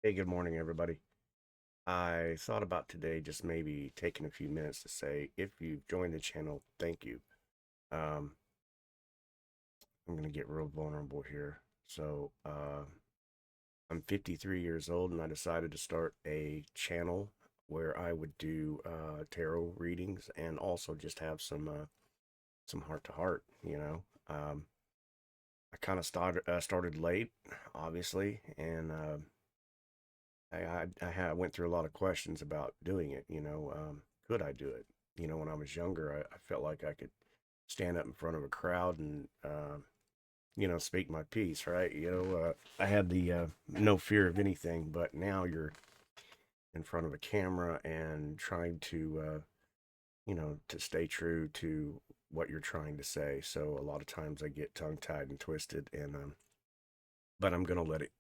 Hey, good morning, everybody. I thought about today just maybe taking a few minutes to say if you've joined the channel, thank you. Um, I'm going to get real vulnerable here. I'm 53 years old and I decided to start a channel where I would do tarot readings and also just have some heart to heart, you know. I kind of started late, obviously, and I went through a lot of questions about doing it. Could I do it? When I was younger, I felt like I could stand up in front of a crowd and speak my piece, right? I had the no fear of anything, but now you're in front of a camera and trying to stay true to what you're trying to say. So a lot of times I get tongue tied and twisted, and but I'm gonna let it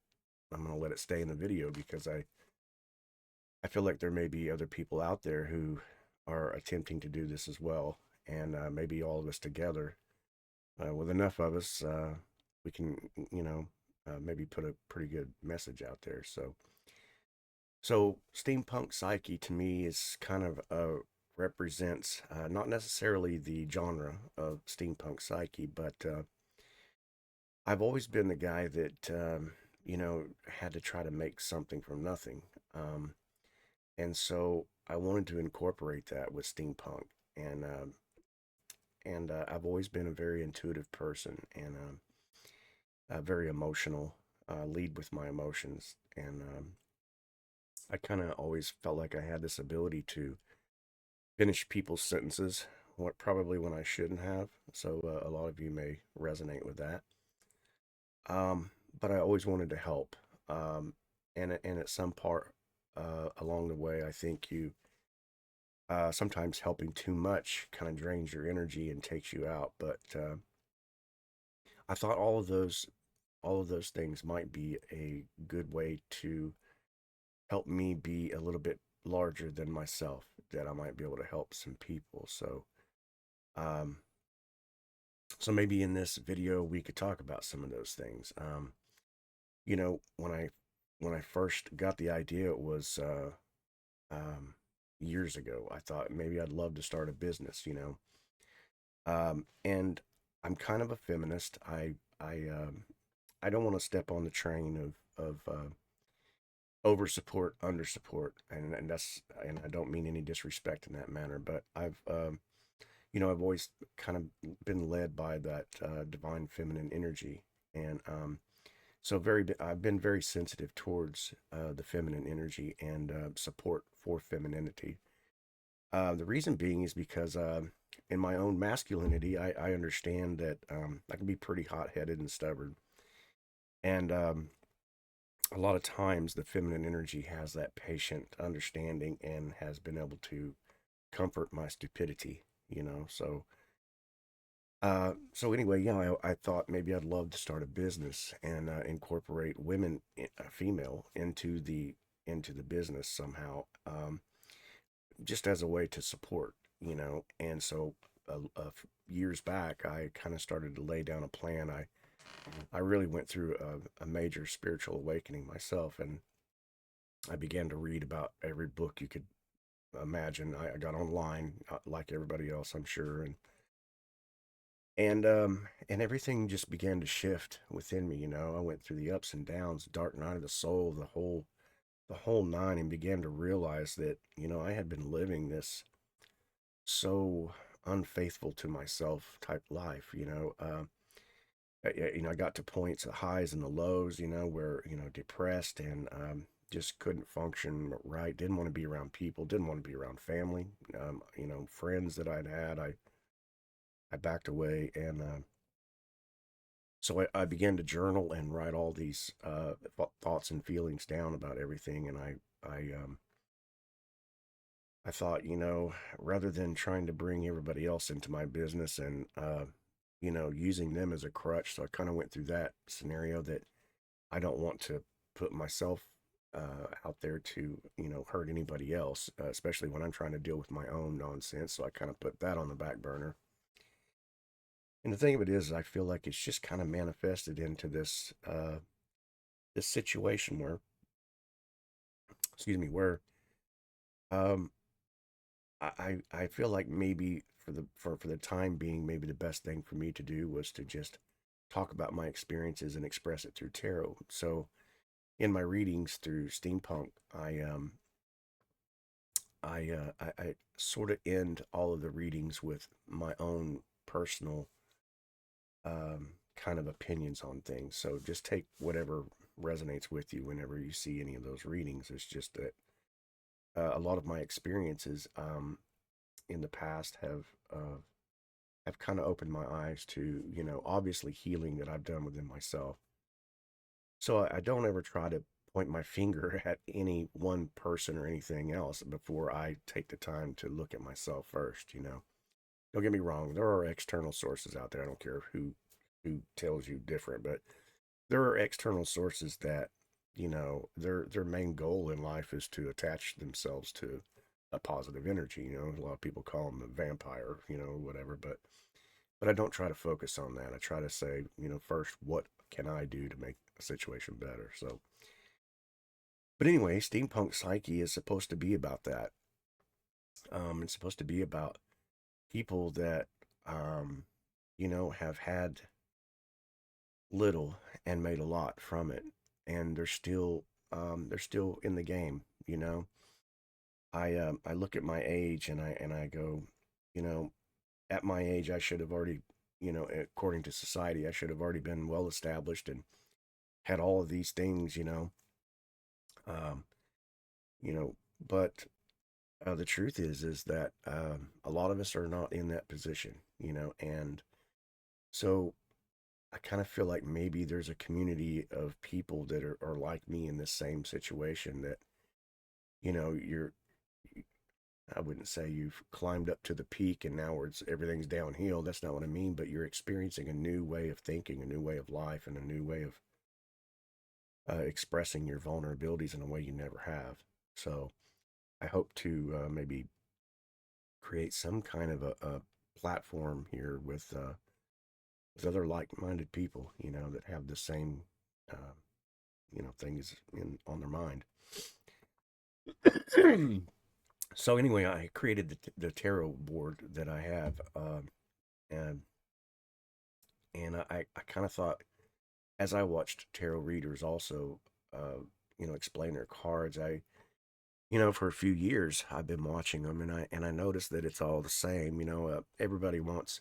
stay in the video because I feel like there may be other people out there who are attempting to do this as well, and maybe all of us together, with enough of us, we can, maybe put a pretty good message out there. So steampunk psyche to me is kind of represents not necessarily the genre of steampunk psyche, but I've always been the guy that had to try to make something from nothing. And so I wanted to incorporate that with steampunk, and I've always been a very intuitive person and very emotional, lead with my emotions, and I kind of always felt like I had this ability to finish people's sentences, what probably when I shouldn't have. So a lot of you may resonate with that. But I always wanted to help, and at some part along the way, I think you sometimes helping too much kind of drains your energy and takes you out. But I thought all of those things might be a good way to help me be a little bit larger than myself. That I might be able to help some people. Um, so maybe in this video we could talk about some of those things. When I first got the idea, it was um, years ago. I thought maybe I'd love to start a business. And I'm kind of a feminist. I don't want to step on the train of over support, under support, and I don't mean any disrespect in that manner. But I've always kind of been led by that divine feminine energy, and I've been very sensitive towards the feminine energy and support for femininity. The reason being is because in my own masculinity, I understand that I can be pretty hot headed and stubborn. And a lot of times the feminine energy has that patient understanding and has been able to comfort my stupidity. So anyway, yeah, I thought maybe I'd love to start a business and incorporate women, female, into the business somehow. Just as a way to support. And so years back, I kind of started to lay down a plan. I really went through a major spiritual awakening myself, and I began to read about every book you could imagine. I got online, like everybody else, I'm sure, and everything just began to shift within me. I went through the ups and downs, dark night of the soul, the whole nine, and began to realize that I had been living this so unfaithful to myself type life. I got to points, the highs and the lows, where depressed and just couldn't function right. Didn't want to be around people. Didn't want to be around family. Friends that I'd had, I backed away, and so I began to journal and write all these thoughts and feelings down about everything. And I thought, rather than trying to bring everybody else into my business and, using them as a crutch. So I kind of went through that scenario that I don't want to put myself out there to, hurt anybody else, especially when I'm trying to deal with my own nonsense. So I kind of put that on the back burner. And the thing of it is, I feel like it's just kind of manifested into this situation where excuse me, where um, I feel like maybe for the time being, maybe the best thing for me to do was to just talk about my experiences and express it through tarot. So in my readings through steampunk, I sort of end all of the readings with my own personal kind of opinions on things. So just take whatever resonates with you whenever you see any of those readings. It's just that a lot of my experiences in the past have kind of opened my eyes to, obviously healing that I've done within myself. So I don't ever try to point my finger at any one person or anything else before I take the time to look at myself first. Don't get me wrong, there are external sources out there. I don't care who tells you different, but there are external sources that, their main goal in life is to attach themselves to a positive energy. A lot of people call them a vampire, whatever, but I don't try to focus on that. I try to say, first, what can I do to make a situation better? So, but anyway, steampunk psyche is supposed to be about that. It's supposed to be about people that, have had little and made a lot from it, and they're still in the game. I look at my age and I go, you know, at my age I should have already, according to society, I should have already been well established and had all of these things, um, you know, but the truth is that a lot of us are not in that position, and so I kind of feel like maybe there's a community of people that are like me in this same situation that, you're, I wouldn't say you've climbed up to the peak and now everything's downhill. That's not what I mean, but you're experiencing a new way of thinking, a new way of life, and a new way of expressing your vulnerabilities in a way you never have. So I hope to maybe create some kind of a platform here with other like-minded people, that have the same, uh, things on their mind. So anyway, I created the tarot board that I have, and I kind of thought, as I watched tarot readers also, explain their cards, for a few years I've been watching them, and I noticed that it's all the same. Everybody wants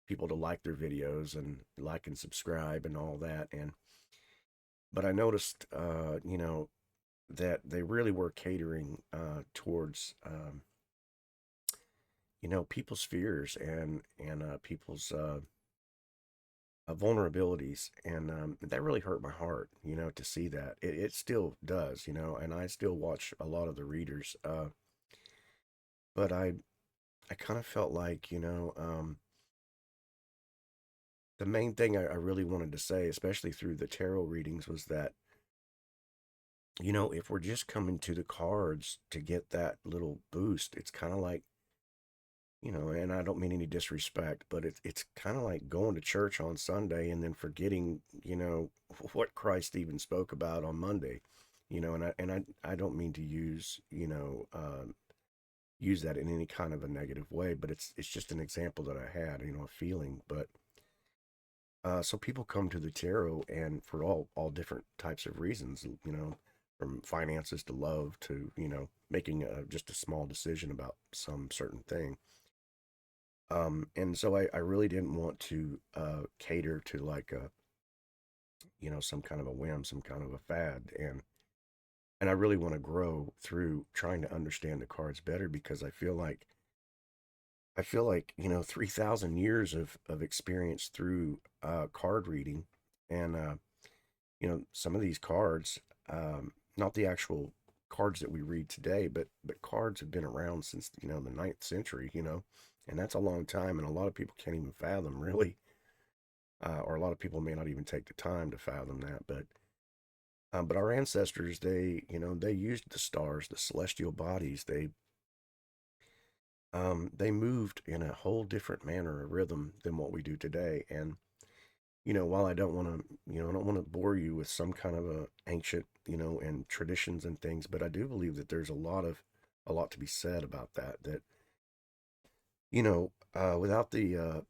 people to like their videos and like and subscribe and all that, but I noticed, that they really were catering towards, people's fears and people's vulnerabilities, and that really hurt my heart, to see that. It still does, and I still watch a lot of the readers, but I kind of felt like, the main thing I really wanted to say, especially through the tarot readings, was that, if we're just coming to the cards to get that little boost, it's kind of like, and I don't mean any disrespect, but it's kind of like going to church on Sunday and then forgetting, what Christ even spoke about on Monday, and I don't mean to use that in any kind of a negative way, but it's just an example that I had, a feeling. But so people come to the tarot and for all different types of reasons, from finances to love to, making just a small decision about some certain thing. And so I really didn't want to cater to like some kind of a whim, some kind of a fad, and I really want to grow through trying to understand the cards better, because I feel like 3,000 years of experience through card reading, and some of these cards, not the actual cards that we read today, but cards have been around since the ninth century, and that's a long time, and a lot of people can't even fathom really, or a lot of people may not even take the time to fathom that, but our ancestors, they used the stars, the celestial bodies. They moved in a whole different manner of rhythm than what we do today. And while I don't want to bore you with some kind of a ancient and traditions and things. But I do believe that there's a lot to be said about that. That without the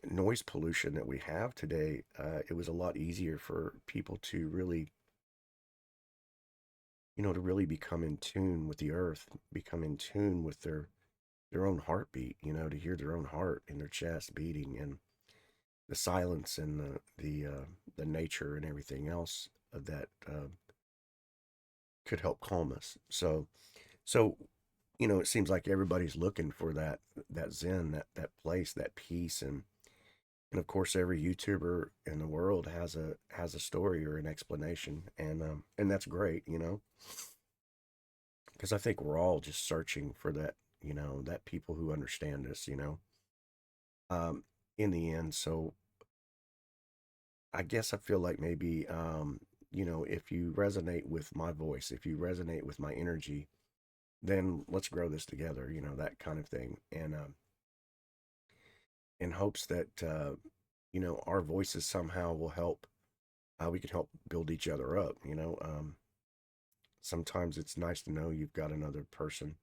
noise pollution that we have today, it was a lot easier for people to really, to really become in tune with the earth, become in tune with their own heartbeat, to hear their own heart in their chest beating, and the silence and the nature and everything else that could help calm us. So it seems like everybody's looking for that zen, that place, that peace, and of course every YouTuber in the world has a story or an explanation, and that's great, because I think we're all just searching for that, that people who understand us, um, in the end. So I guess I feel like maybe, if you resonate with my voice, if you resonate with my energy, then let's grow this together, that kind of thing. And in hopes that, our voices somehow will help, we can help build each other up, sometimes it's nice to know you've got another person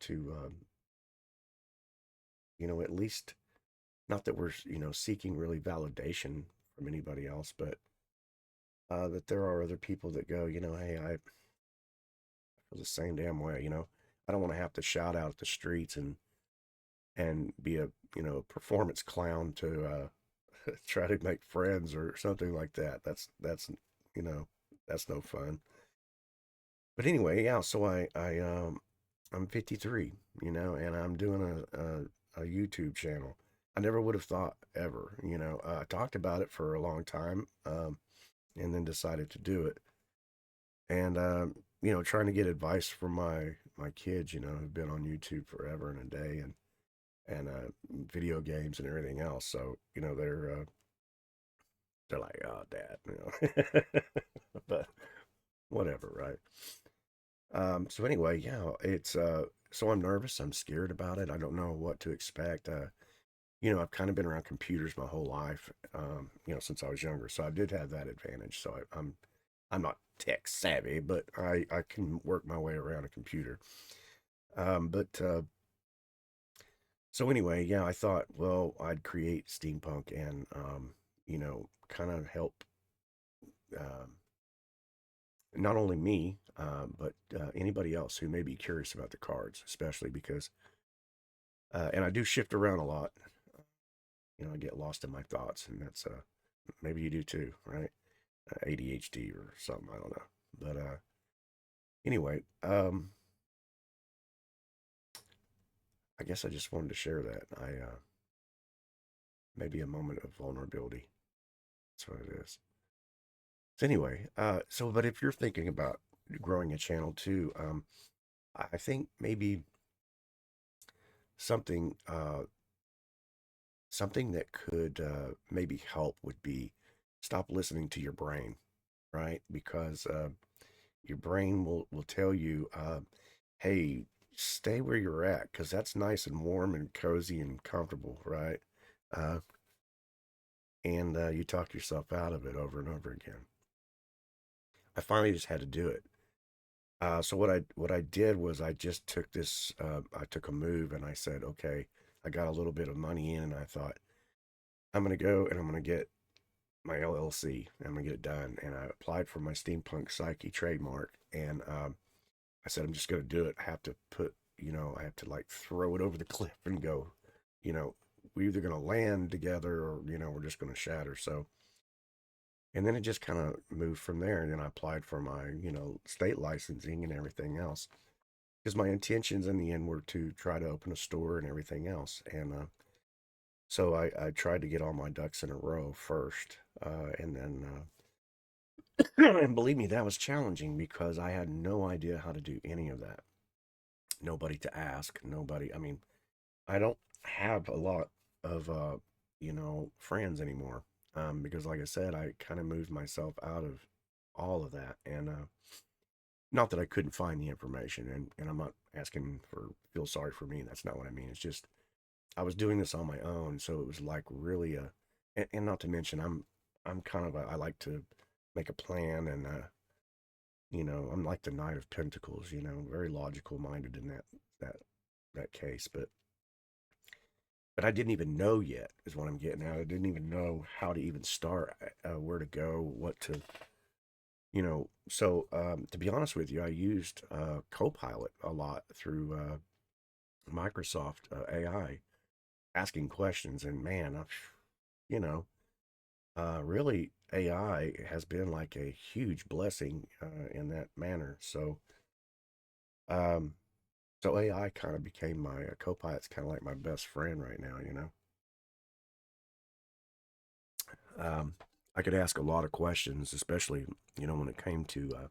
to, at least, not that we're, seeking really validation from anybody else, but that there are other people that go, hey, I feel the same damn way, I don't want to have to shout out at the streets and be a, performance clown to try to make friends or something like that. You know, that's no fun. But anyway, yeah, so I'm 53, and I'm doing a YouTube channel. I never would have thought ever, I talked about it for a long time, and then decided to do it. And trying to get advice from my kids, who've been on YouTube forever and a day, and video games and everything else. So they're like, oh, dad, but whatever, right? So anyway, yeah, it's so I'm nervous, I'm scared about it. I don't know what to expect. I've kind of been around computers my whole life, since I was younger, so I did have that advantage. So I'm not tech savvy, but I can work my way around a computer. But So anyway, yeah, I thought, well, I'd create steampunk and kind of help, um, not only me, but anybody else who may be curious about the cards, especially because, and I do shift around a lot. I get lost in my thoughts, and that's maybe you do too, right? ADHD or something, I don't know. But anyway, I guess I just wanted to share that. Maybe a moment of vulnerability. That's what it is. So anyway, but if you're thinking about growing a channel too, I think maybe something something that could maybe help would be stop listening to your brain, right? Because your brain will tell you, hey, stay where you're at, because that's nice and warm and cozy and comfortable, right? Uh, and you talk yourself out of it over and over again. I finally just had to do it. So what I did was I just took this. I took a move and I said, okay, I got a little bit of money in, and I thought I'm gonna go and I'm gonna get my LLC. I'm gonna get it done, and I applied for my steampunkpsyche trademark, and I said I'm just gonna do it. I have to put, I have to like throw it over the cliff and go, you know, we're either gonna land together or we're just gonna shatter. So and then it just kind of moved from there. And then I applied for my, state licensing and everything else. Because my intentions in the end were to try to open a store and everything else. And so I tried to get all my ducks in a row first. And then, and believe me, that was challenging because I had no idea how to do any of that. Nobody to ask, nobody. I mean, I don't have a lot of, friends anymore. Because like I said, I kind of moved myself out of all of that. And, not that I couldn't find the information, and I'm not asking for feel sorry for me. That's not what I mean. It's just I was doing this on my own, so it was like really and not to mention I like to make a plan, and I'm like the Knight of Pentacles, very logical minded in that that case, but I didn't even know yet is what I'm getting at. I didn't even know how to even start, where to go, what to, to be honest with you, I used Copilot a lot through Microsoft AI, asking questions, and man, you know, really AI has been like a huge blessing in that manner. Um, so AI kind of became my Copilot's kind of like my best friend right now. Um, I could ask a lot of questions, especially when it came to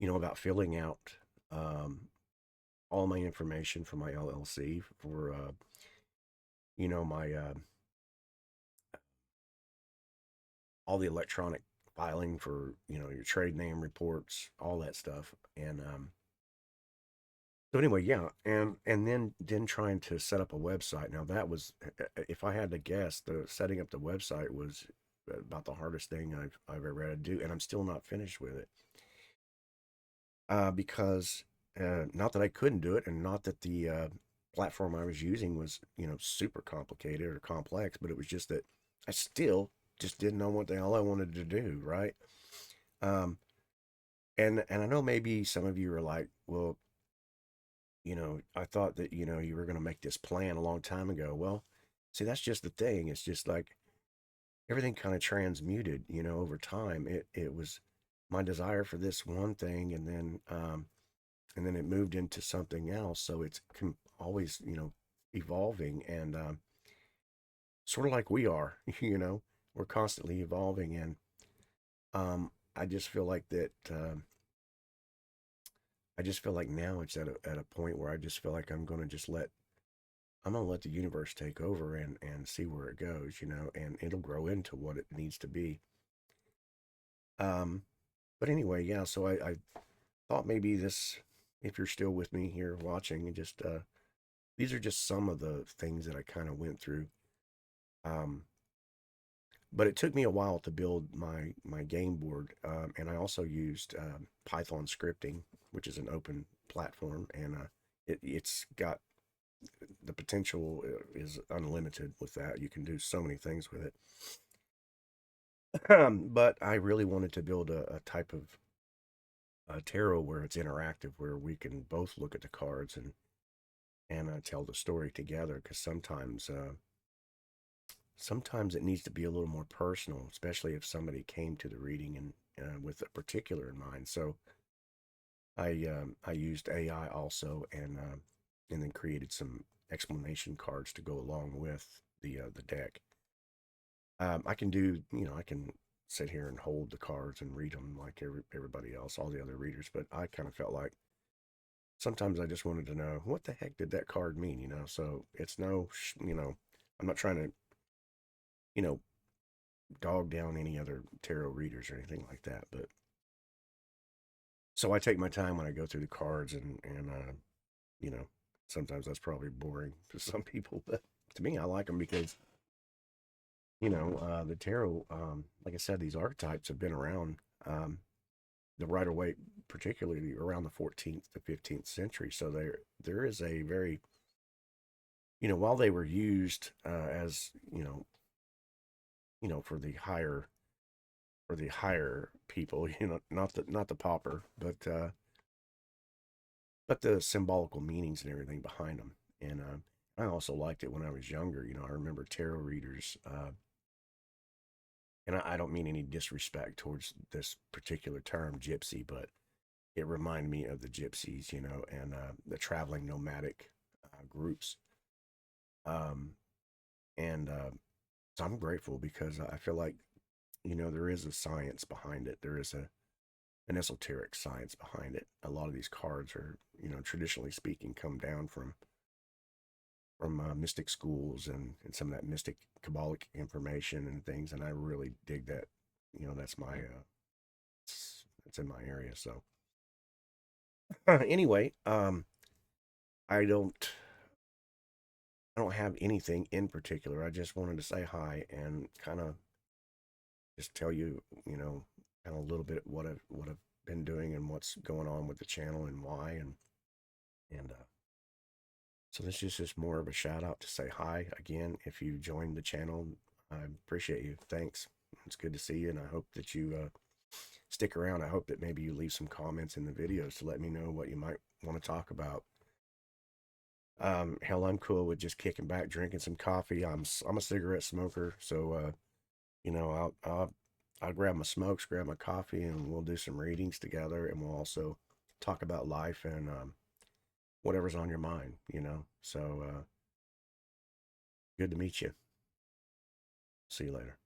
about filling out all my information for my LLC, for my all the electronic filing for your trade name reports, all that stuff. And so anyway, yeah, and then trying to set up a website. Now that was, if I had to guess, the setting up the website was about the hardest thing I've ever had to do, and I'm still not finished with it. Because not that I couldn't do it, and not that the platform I was using was super complicated or complex, but it was just that I still just didn't know what the hell I wanted to do, right? Um, and I know maybe some of you are like, well, I thought that you were going to make this plan a long time ago. Well, see, that's just the thing. It's just like everything kind of transmuted, over time. It was my desire for this one thing, and then it moved into something else. So it's always, evolving, and sort of like we are, we're constantly evolving. And I just feel like that. I just feel like now it's at a point where I just feel like I'm gonna let the universe take over and see where it goes, and it'll grow into what it needs to be. Um, but anyway, yeah. So I thought maybe this, if you're still with me here watching, and just these are just some of the things that I kind of went through. Um, but it took me a while to build my game board, and I also used Python scripting, which is an open platform, and it's got the potential is unlimited with that. You can do so many things with it. But I really wanted to build a type of tarot where it's interactive, where we can both look at the cards and tell the story together. Because sometimes it needs to be a little more personal, especially if somebody came to the reading and with a particular in mind. So I used AI also, and then created some explanation cards to go along with the deck. I can do, I can sit here and hold the cards and read them like everybody else, all the other readers. But I kind of felt like sometimes I just wanted to know what the heck did that card mean. So it's no, I'm not trying to, you know, dog down any other tarot readers or anything like that. But so I take my time when I go through the cards, and you know, sometimes that's probably boring to some people, but to me, I like them because the tarot, like I said, these archetypes have been around. The Rider Waite, particularly around the 14th to 15th century. So there is a very, while they were used as for the higher people, not the pauper, but the symbolical meanings and everything behind them. And I also liked it when I was younger. I remember tarot readers, and I don't mean any disrespect towards this particular term, gypsy, but it reminded me of the gypsies, and the traveling nomadic groups. Um, and so I'm grateful because I feel like, there is a science behind it. There is an esoteric science behind it. A lot of these cards are, traditionally speaking, come down from mystic schools and some of that mystic Kabbalic information and things. And I really dig that. That's it's in my area. So anyway, I don't I don't have anything in particular. I just wanted to say hi and kind of just tell you, and a little bit what I've been doing and what's going on with the channel and why. And so this is just more of a shout out to say hi again. If you joined the channel, I appreciate you. Thanks. It's good to see you, and I hope that you stick around. I hope that maybe you leave some comments in the videos to let me know what you might want to talk about. Hell, I'm cool with just kicking back, drinking some coffee. I'm a cigarette smoker, so you know, I'll grab my smokes, grab my coffee, and we'll do some readings together, and we'll also talk about life and whatever's on your mind, you know. So good to meet you. See you later.